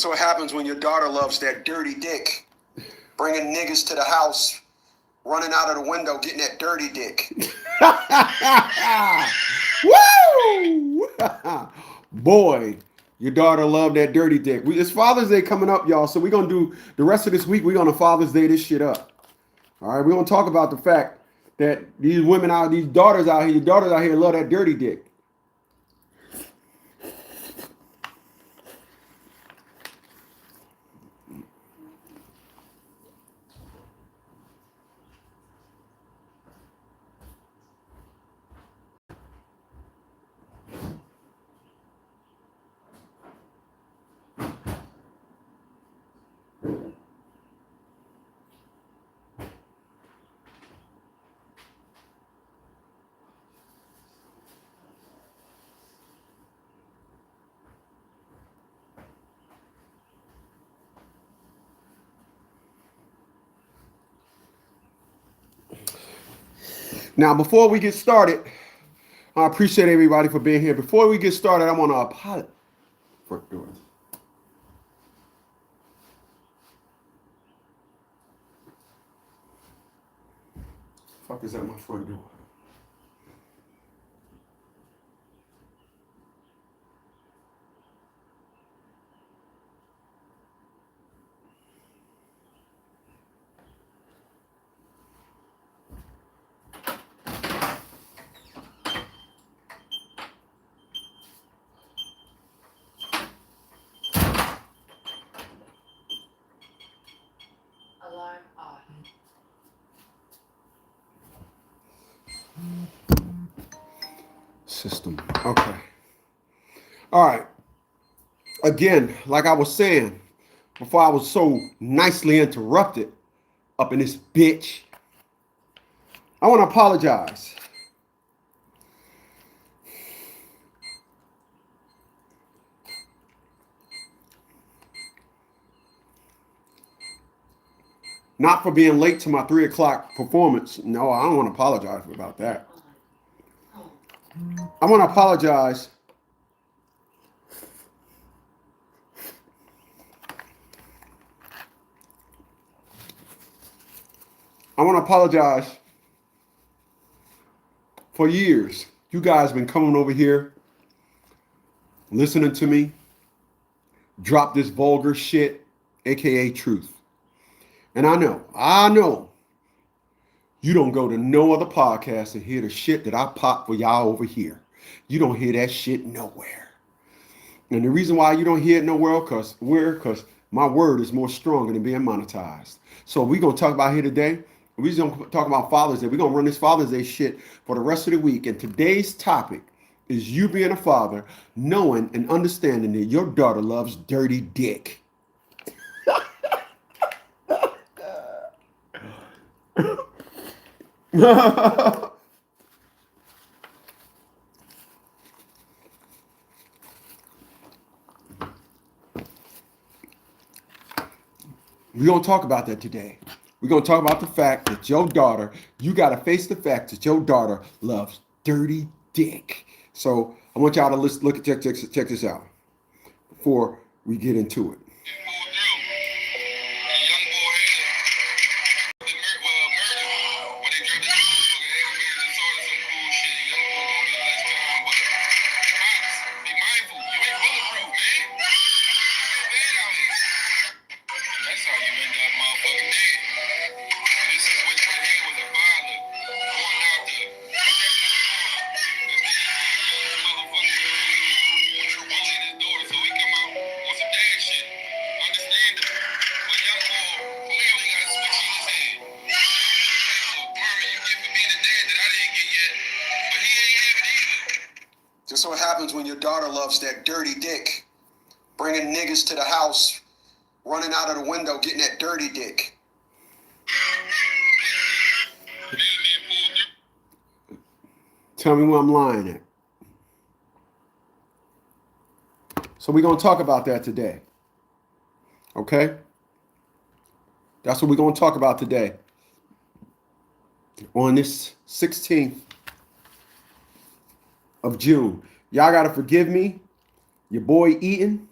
Just so happens when your daughter loves that dirty dick, bringing niggas to the house, running out of the window, getting that dirty dick. Woo! Boy, your daughter loved that dirty dick. It's Father's Day coming up, y'all. So we're going to do the rest of this week. We're going to Father's Day this shit up. All right, we're going to talk about the fact that these women out, these daughters out here, your daughters out here love that dirty dick. Now, before we get started, I appreciate everybody for being here. Before we get started, I want to apologize. Front door. Fuck is at my front door? Alarm off. System. Okay. All right. Again, like I was saying, before I was so nicely interrupted up in this bitch, I want to apologize. Not for being late to my 3 o'clock performance. No, I don't want to apologize about that. I want to apologize for years. You guys been coming over here, listening to me, drop this vulgar shit, aka truth. And I know, you don't go to no other podcast and hear the shit that I pop for y'all over here. You don't hear that shit nowhere. And the reason why you don't hear it nowhere, because my word is more stronger than being monetized. So we're going to talk about here today. We're just going to talk about Father's Day. We're going to run this Father's Day shit for the rest of the week. And today's topic is you being a father, knowing and understanding that your daughter loves dirty dick. We're going to talk about that today. We're going to talk about the fact that your daughter, you got to face the fact that your daughter loves dirty dick. So I want y'all to check this out before we get into it. Just so happens when your daughter loves that dirty dick, bringing niggas to the house, running out of the window, getting that dirty dick. Tell me where I'm lying at. So we're going to talk about that today. Okay? That's what we're going to talk about today. On this 16th of June. Y'all got to forgive me. Your boy eating.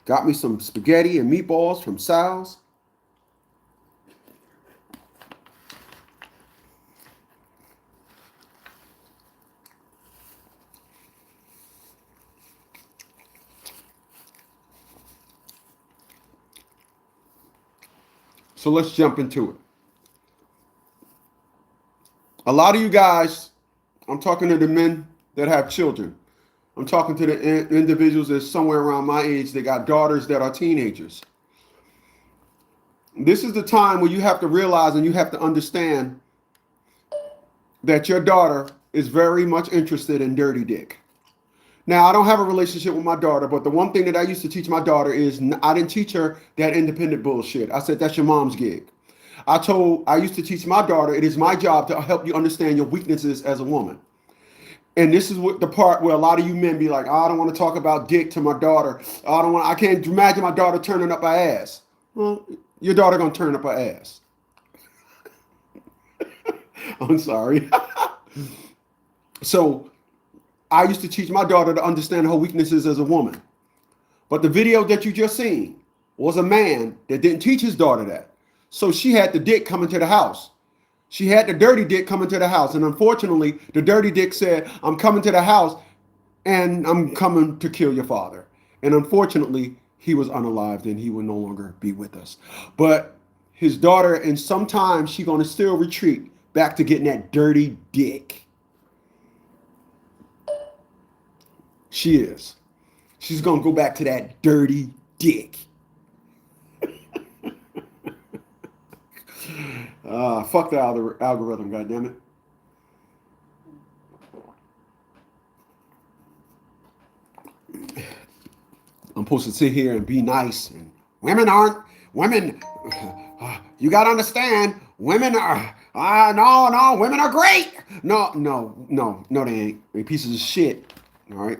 Got me some spaghetti and meatballs from Sal's. So let's jump into it. A lot of you guys, I'm talking to the men that have children. I'm talking to the individuals that's somewhere around my age. They got daughters that are teenagers. This is the time where you have to realize and you have to understand that your daughter is very much interested in dirty dick. Now, I don't have a relationship with my daughter, but the one thing that I used to teach my daughter is I didn't teach her that independent bullshit. I said, that's your mom's gig. I used to teach my daughter, it is my job to help you understand your weaknesses as a woman. And this is what the part where a lot of you men be like, oh, I don't want to talk about dick to my daughter. I can't imagine my daughter turning up her ass. Well, your daughter gonna turn up her ass. I'm sorry. So I used to teach my daughter to understand her weaknesses as a woman. But the video that you just seen was a man that didn't teach his daughter that. So she had the dick coming to the house. She had the dirty dick coming to the house. And unfortunately, the dirty dick said, I'm coming to the house and I'm coming to kill your father. And unfortunately, he was unalived and he will no longer be with us. But his daughter, and sometimes she's going to still retreat back to getting that dirty dick. She is. She's going to go back to that dirty dick. Fuck the algorithm, goddammit. I'm supposed to sit here and be nice. And women, you got to understand, women are, no, women are great. No, they ain't. They pieces of shit. All right.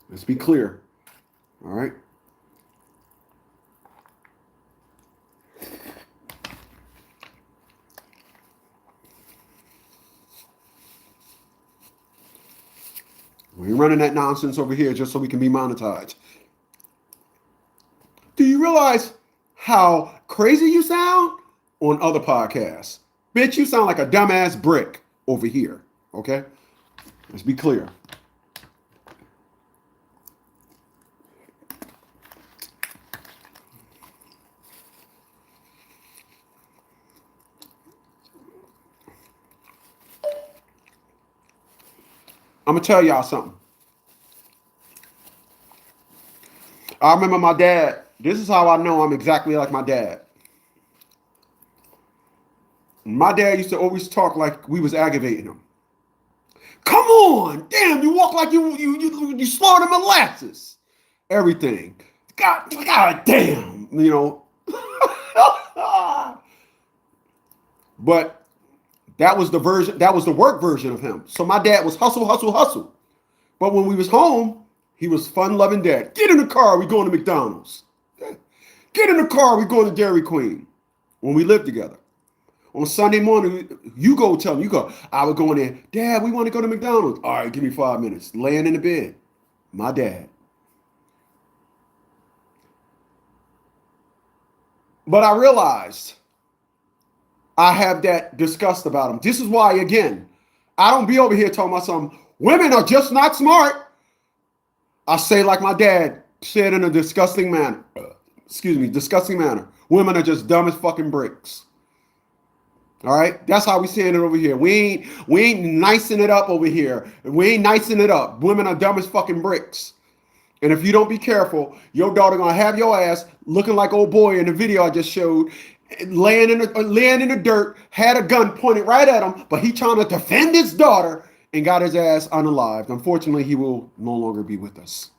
Let's be clear. All right. We're running that nonsense over here just so we can be monetized. Do you realize how crazy you sound on other podcasts? Bitch, you sound like a dumbass brick over here. Okay? Let's be clear. I'm going to tell y'all something. I remember my dad. This is how I know I'm exactly like my dad. My dad used to always talk like we was aggravating him. Come on. Damn, you walk like you slaughtered molasses. Everything. God damn. You know. But that was the work version of him. So my dad was hustle, hustle, hustle. But when we was home, he was fun-loving dad. Get in the car, we going to McDonald's. Get in the car, we going to Dairy Queen. When we lived together. On Sunday morning, you go tell him, I would go in there, Dad, we want to go to McDonald's. All right, give me 5 minutes. Laying in the bed. My dad. But I realized I have that disgust about him. This is why, again, I don't be over here talking about something. Women are just not smart. I say like my dad said in a disgusting manner. Disgusting manner. Women are just dumb as fucking bricks. All right? That's how we saying it over here. We ain't nicing it up over here. We ain't nicing it up. Women are dumb as fucking bricks. And if you don't be careful, your daughter gonna have your ass looking like old boy in the video I just showed, laying in the dirt, had a gun pointed right at him, but he trying to defend his daughter and got his ass unalived. Unfortunately, he will no longer be with us.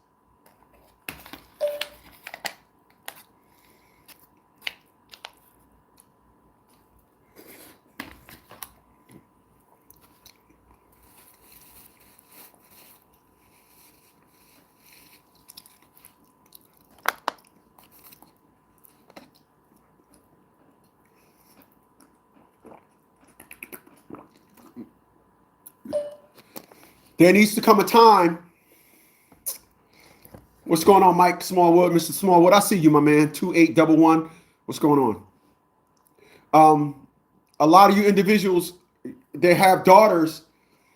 There needs to come a time What's going on, Mike Smallwood, Mr. Smallwood? I see you, my man. 2811. What's going on? A lot of you individuals, they have daughters.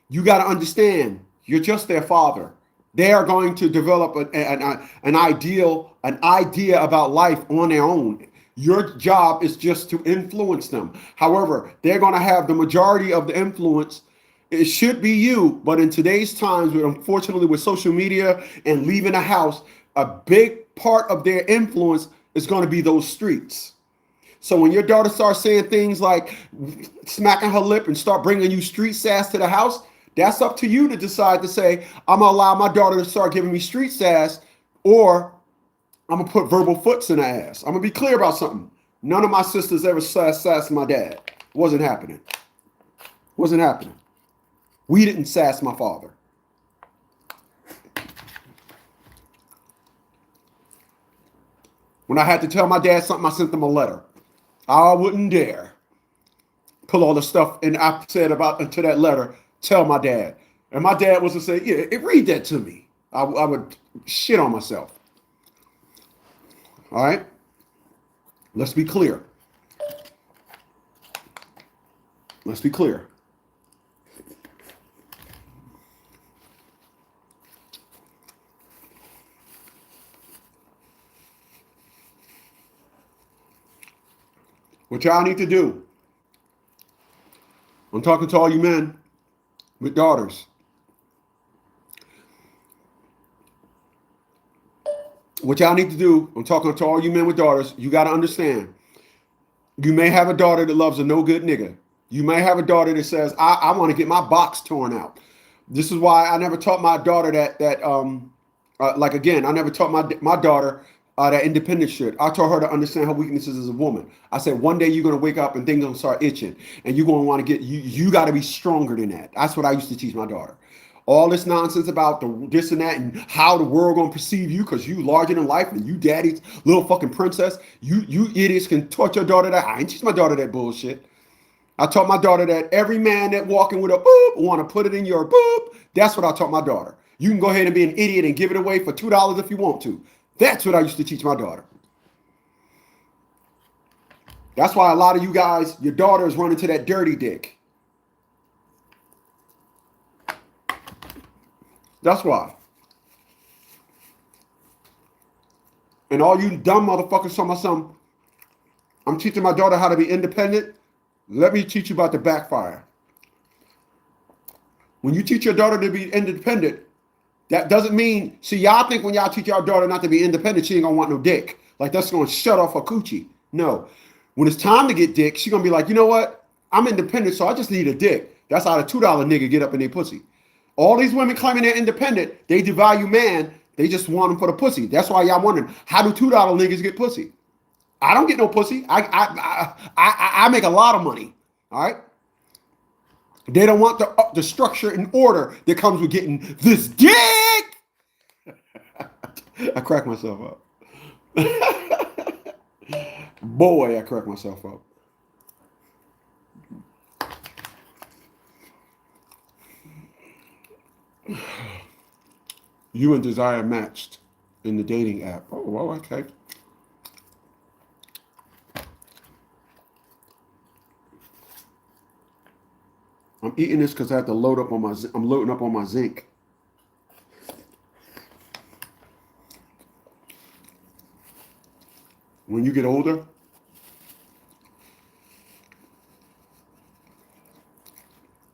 You got to understand, you're just their father. They are going to develop an idea about life on their own. Your job is just to influence them. However, they're going to have the majority of the influence. It should be you, but in today's times, unfortunately, with social media and leaving the house, a big part of their influence is going to be those streets. So when your daughter starts saying things like smacking her lip and start bringing you street sass to the house, that's up to you to decide to say, I'm going to allow my daughter to start giving me street sass, or I'm going to put verbal foots in her ass. I'm going to be clear about something. None of my sisters ever sassed my dad. It wasn't happening. Wasn't happening. We didn't sass my father. When I had to tell my dad something, I sent him a letter. I wouldn't dare pull all the stuff and I said about into that letter, tell my dad. And my dad was to say, yeah, read that to me. I would shit on myself. All right? Let's be clear. Let's be clear. What y'all need to do, I'm talking to all you men with daughters. What y'all need to do, I'm talking to all you men with daughters, you got to understand, you may have a daughter that loves a no good nigga. You may have a daughter that says, I want to get my box torn out. This is why I never taught my daughter I never taught my daughter that independent shit. I taught her to understand her weaknesses as a woman. I said, one day you're going to wake up and things going to start itching. And you're going to want to you got to be stronger than that. That's what I used to teach my daughter. All this nonsense about this and that and how the world going to perceive you because you larger than life and you daddy's little fucking princess. You idiots can taught your daughter that. I ain't teach my daughter that bullshit. I taught my daughter that every man that walking with a boop want to put it in your boop. That's what I taught my daughter. You can go ahead and be an idiot and give it away for $2 if you want to. That's what I used to teach my daughter. That's why a lot of you guys, your daughter is running to that dirty dick. That's why. And all you dumb motherfuckers talking about something, I'm teaching my daughter how to be independent. Let me teach you about the backfire. When you teach your daughter to be independent, that doesn't mean, see, y'all think when y'all teach your daughter not to be independent, she ain't gonna want no dick. Like that's gonna shut off her coochie. No. When it's time to get dick, she's gonna be like, you know what? I'm independent, so I just need a dick. That's how the $2 nigga get up in their pussy. All these women claiming they're independent, they devalue man, they just want him for the pussy. That's why y'all wondering, how do $2 niggas get pussy? I don't get no pussy. I make a lot of money. All right? They don't want the structure and order that comes with getting this dick. I crack myself up. Boy, I crack myself up. You and Desire matched in the dating app. Oh, well, okay. I'm eating this because I have to load up on I'm loading up on my zinc. When you get older,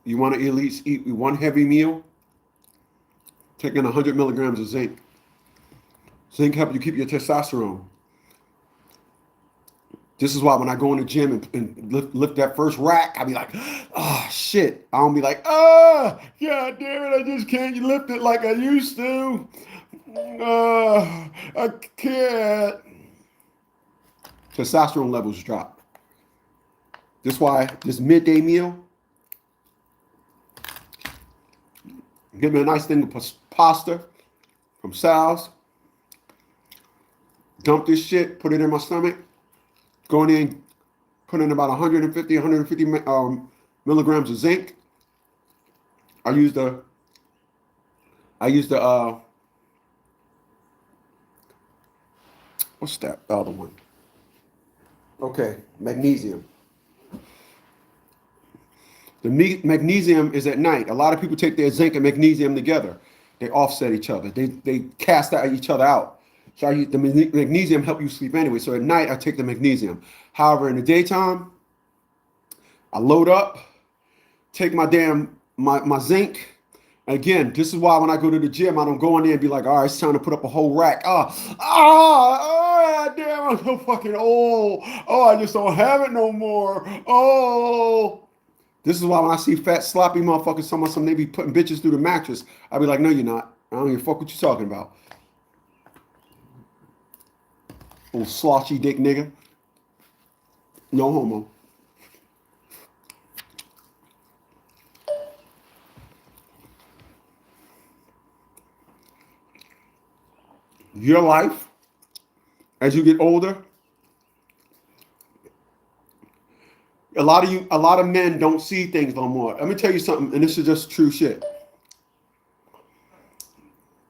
you want to at least eat one heavy meal, taking 100 milligrams of zinc. Zinc helps you keep your testosterone. This is why when I go in the gym and lift that first rack, I be like, oh, shit. I don't be like, oh, God damn it, I just can't lift it like I used to. I can't. Testosterone levels drop. That's why this midday meal, give me a nice thing of pasta from Sal's. Dump this shit, put it in my stomach. Going in, put in about 150 milligrams of zinc. I use the What's that other one? Okay, magnesium. The magnesium is at night. A lot of people take their zinc and magnesium together. They offset each other. They cast out each other out. So the magnesium help you sleep anyway. So at night I take the magnesium. However, in the daytime, I load up, take my my zinc. Again, this is why when I go to the gym, I don't go in there and be like, all right, it's time to put up a whole rack. Damn, I'm so fucking old. Oh, I just don't have it no more. Oh. This is why when I see fat, sloppy motherfuckers talking about something, they be putting bitches through the mattress, I be like, no, you're not. I don't give a fuck what you talking about. Old sloshy dick nigga. No homo. Your life, as you get older, a lot of men don't see things no more. Let me tell you something, and this is just true shit.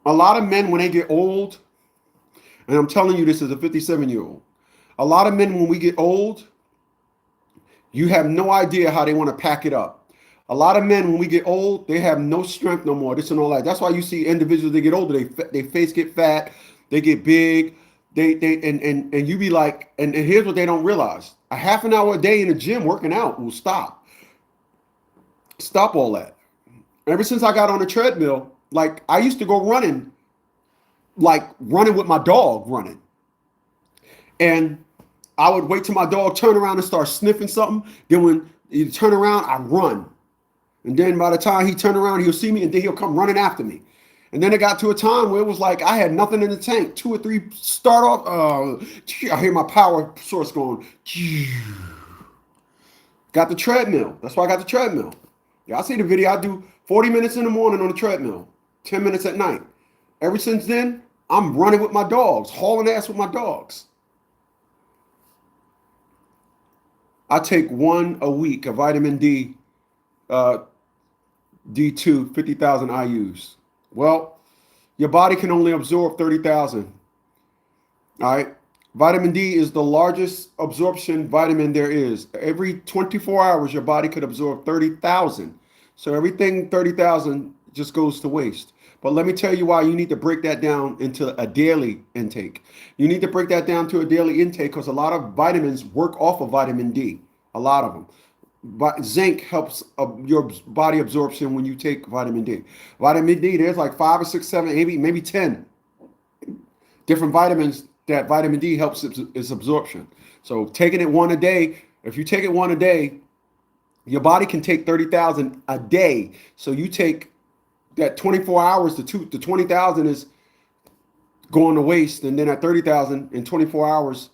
A lot of men, when they get old, and I'm telling you this as a 57-year-old, a lot of men, when we get old, you have no idea how they want to pack it up. A lot of men, when we get old, they have no strength no more. This and all that. That's why you see individuals that get older, they face get fat, they get big, and you be like, and here's what they don't realize: a half an hour a day in the gym working out will stop all that. Ever since I got on the treadmill, like I used to go running, like running with my dog running, and I would wait till my dog turn around and start sniffing something. Then when he turn around, I run. And then by the time he turned around, he'll see me and then he'll come running after me. And then it got to a time where it was like I had nothing in the tank. 2 or 3 start off. I hear my power source going. Got the treadmill. That's why I got the treadmill. Yeah, I see the video. I do 40 minutes in the morning on the treadmill, 10 minutes at night. Ever since then, I'm running with my dogs, hauling ass with my dogs. I take one a week, a vitamin D, D2, 50,000 IUs. Well, your body can only absorb 30,000. All right. Vitamin D is the largest absorption vitamin there is. Every 24 hours, your body could absorb 30,000. So everything 30,000 just goes to waste. But let me tell you why you need to break that down into a daily intake. You need to break that down to a daily intake because a lot of vitamins work off of vitamin D. A lot of them. But zinc helps your body absorption when you take vitamin D. Vitamin D, there's like 5 or 6, 7, maybe 10 different vitamins that vitamin D helps its absorption. So taking it one a day, if you take it one a day, your body can take 30,000 a day. So you take that 24 hours to 20,000 is going to waste, and then at 30,000 in 24 hours,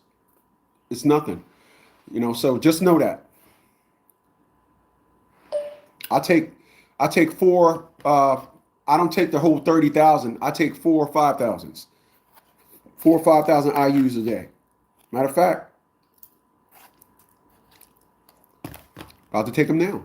it's nothing. So just know that. I take 4. I don't take the whole 30,000. I take 4 or 5,000s. 4 or 5,000 IUs a day. Matter of fact, about to take them now.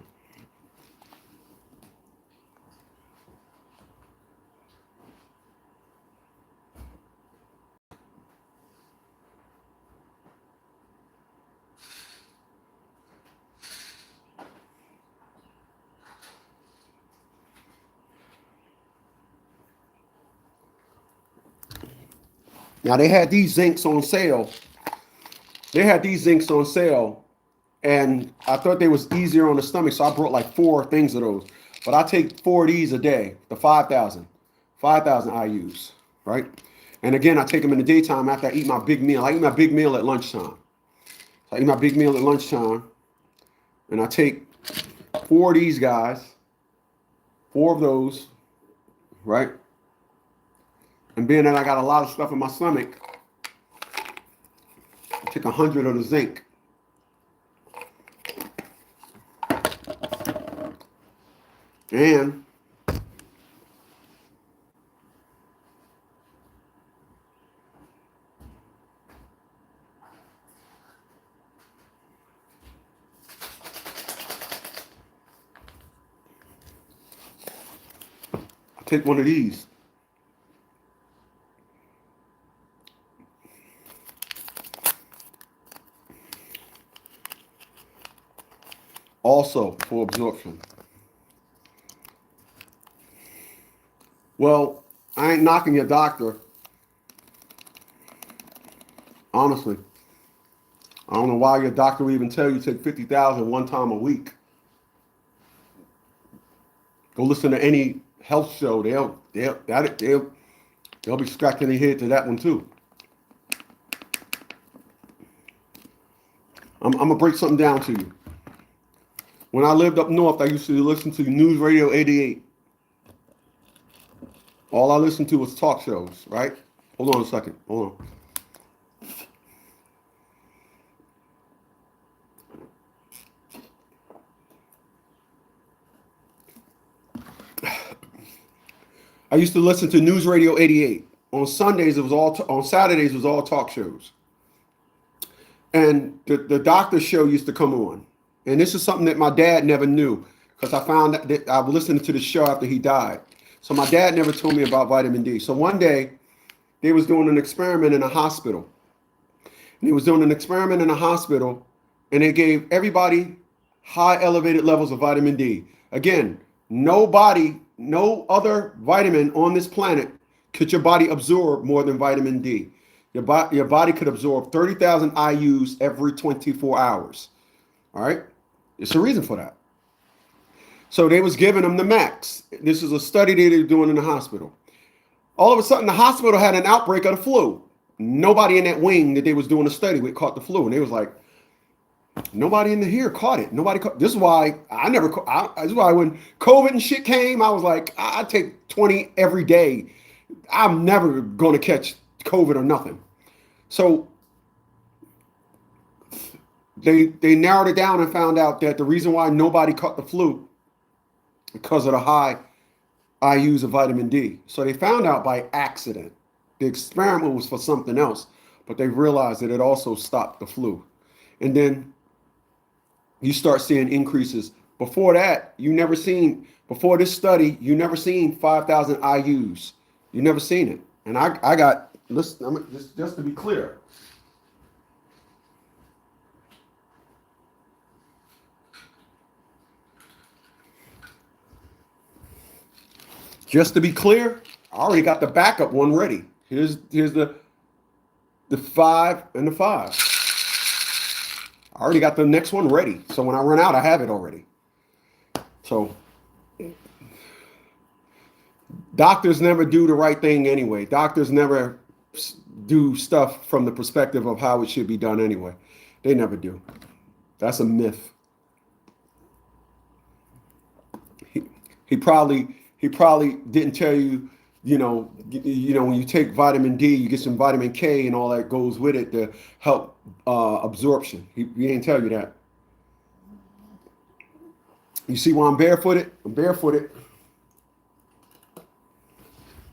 Now they had these zincs on sale. And I thought they was easier on the stomach, so I brought like 4 things of those. But I take 4 of these a day, the 5,000 IUs, right? And again, I take them in the daytime after I eat my big meal. I eat my big meal at lunchtime. So I eat my big meal at lunchtime, and I take 4 of these guys, 4 of those, right? And being that I got a lot of stuff in my stomach, I take 100 of the zinc. And I take one of these. also for absorption. Well, I ain't knocking your doctor. Honestly, I don't know why your doctor would even tell you to take 50,000 one time a week. Go listen to any health show. They'll be scratching their head to that one too. I'm gonna break something down to you. When I lived up north, I used to listen to News Radio 88. All I listened to was talk shows, right? Hold on a second. Hold on. I used to listen to News Radio 88. On Sundays, it was on Saturdays, it was all talk shows. And the doctor show used to come on. And this is something that my dad never knew, because I found that I was listening to the show after he died. So my dad never told me about vitamin D. So one day, they was doing an experiment in a hospital. And he was doing an experiment in a hospital, and they gave everybody high elevated levels of vitamin D. Again, no other vitamin on this planet could your body absorb more than vitamin D. Your body could absorb 30,000 IUs every 24 hours. All right? There's a reason for that. So they was giving them the max. This is a study they were doing in the hospital. All of a sudden, the hospital had an outbreak of the flu. Nobody in that wing that they was doing a study with caught the flu. And they was like, nobody in here caught it. Nobody caught. This is why this is why when COVID and shit came, I was like, I take 20 every day. I'm never going to catch COVID or nothing. So they narrowed it down and found out that the reason why nobody caught the flu because of the high IUs of vitamin D. So they found out by accident. The experiment was for something else, but they realized that it also stopped the flu. And then you start seeing increases. Before that, before this study, you never seen 5,000 IUs. You never seen it. And I got, listen, just to be clear. Just to be clear, I already got the backup one ready. Here's the 5 and the 5. I already got the next one ready. So when I run out, I have it already. So doctors never do the right thing anyway. Doctors never do stuff from the perspective of how it should be done anyway. They never do. That's a myth. He probably didn't tell you, when you take vitamin D, you get some vitamin K and all that goes with it to help absorption. He didn't tell you that. You see why I'm barefooted? I'm barefooted.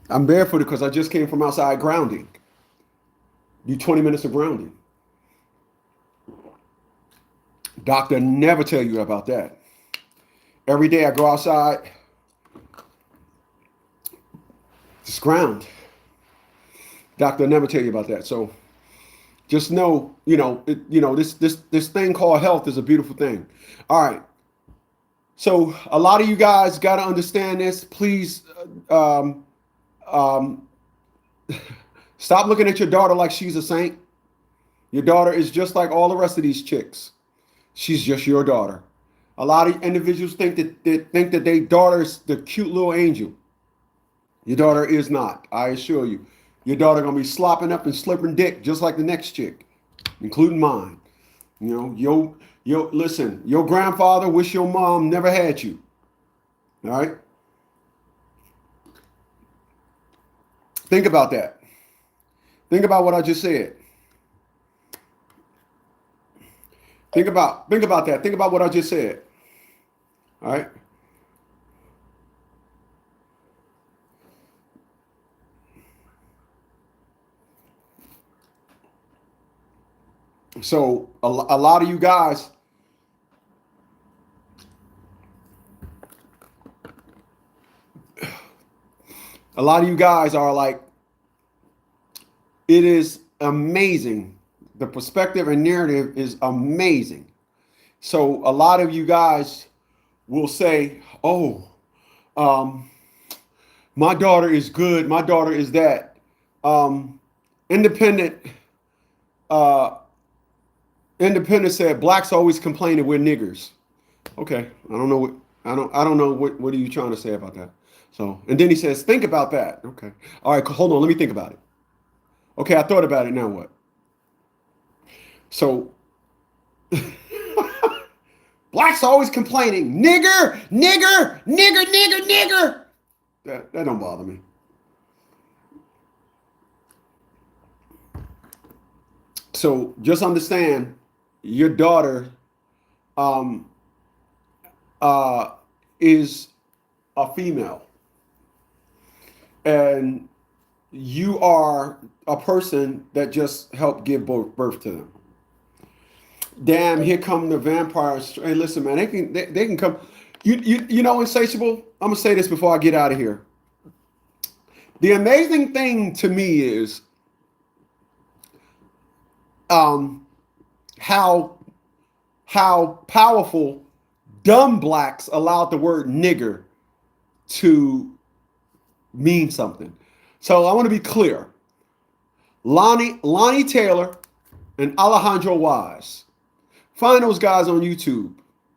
I'm barefooted because I just came from outside grounding. Do 20 minutes of grounding. Doctor never tell you about that. Every day I go outside, just ground. Doctor never tell you about that. So just know, this thing called health is a beautiful thing. All right. So a lot of you guys got to understand this. Please stop looking at your daughter like she's a saint. Your daughter is just like all the rest of these chicks. She's just your daughter. A lot of individuals think that their daughter is the cute little angel. Your daughter is not. I assure you. Your daughter gonna be slopping up and slipping dick just like the next chick, including mine. Listen. Your grandfather wish your mom never had you. All right. Think about that. Think about what I just said. Think about that. Think about what I just said. All right. So a lot of you guys, are like, it is amazing. The perspective and narrative is amazing. So a lot of you guys will say, "Oh, um, my daughter is good. My daughter is that." Independent, uh, Independent said, "Blacks always complaining we're niggers." Okay, I don't know what I don't know what are you trying to say about that. So, and then he says, "Think about that." Okay, all right, hold on. Let me think about it. Okay, I thought about it. Now what? So, blacks always complaining, nigger, nigger, nigger, nigger, nigger. That don't bother me. So just understand, your daughter um, uh, is a female, and you are a person that just helped give birth to them. Damn, here come the vampires. Hey, listen, man, they can come. You know, Insatiable. I'm gonna say this before I get out of here. The amazing thing to me is um, how powerful dumb blacks allowed the word nigger to mean something. So I want to be clear. Lonnie Taylor and Alejandro Wise. Find those guys on YouTube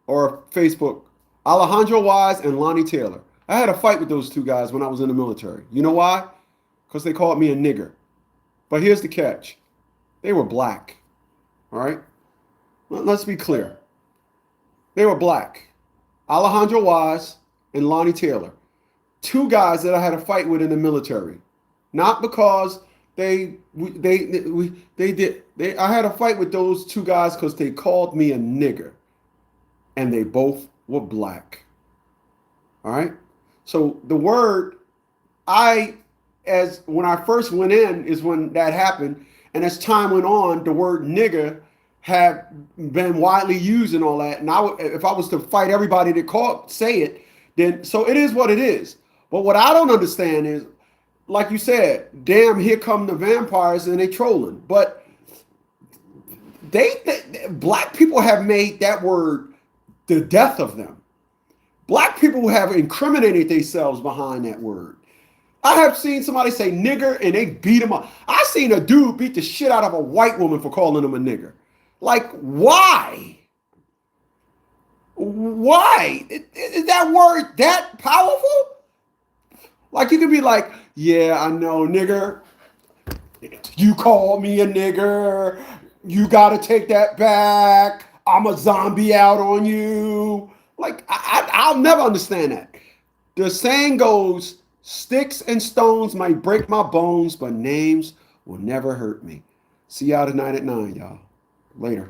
or Facebook. Alejandro Wise and Lonnie Taylor. I had a fight with those two guys when I was in the military. You know why? Because they called me a nigger. But here's the catch. They were black. All right? Let's be clear. They were black. Alejandro Wise and Lonnie Taylor. Two guys that I had a fight with in the military. Not because I had a fight with those two guys because they called me a nigger. And they both were black. All right? So the word when I first went in is when that happened. And as time went on, the word nigger have been widely used and all that. And if I was to fight everybody that say it, then so it is what it is. But what I don't understand is, like you said, damn, here come the vampires and they trolling. But black people have made that word the death of them. Black people have incriminated themselves behind that word. I have seen somebody say nigger and they beat him up. I seen a dude beat the shit out of a white woman for calling him a nigger. Like, why? Why? Is that word that powerful? Like, you could be like, yeah, I know, nigger. You called me a nigger. You got to take that back. I'm a zombie out on you. Like, I'll never understand that. The saying goes, sticks and stones might break my bones, but names will never hurt me. See y'all tonight at 9, y'all. Later.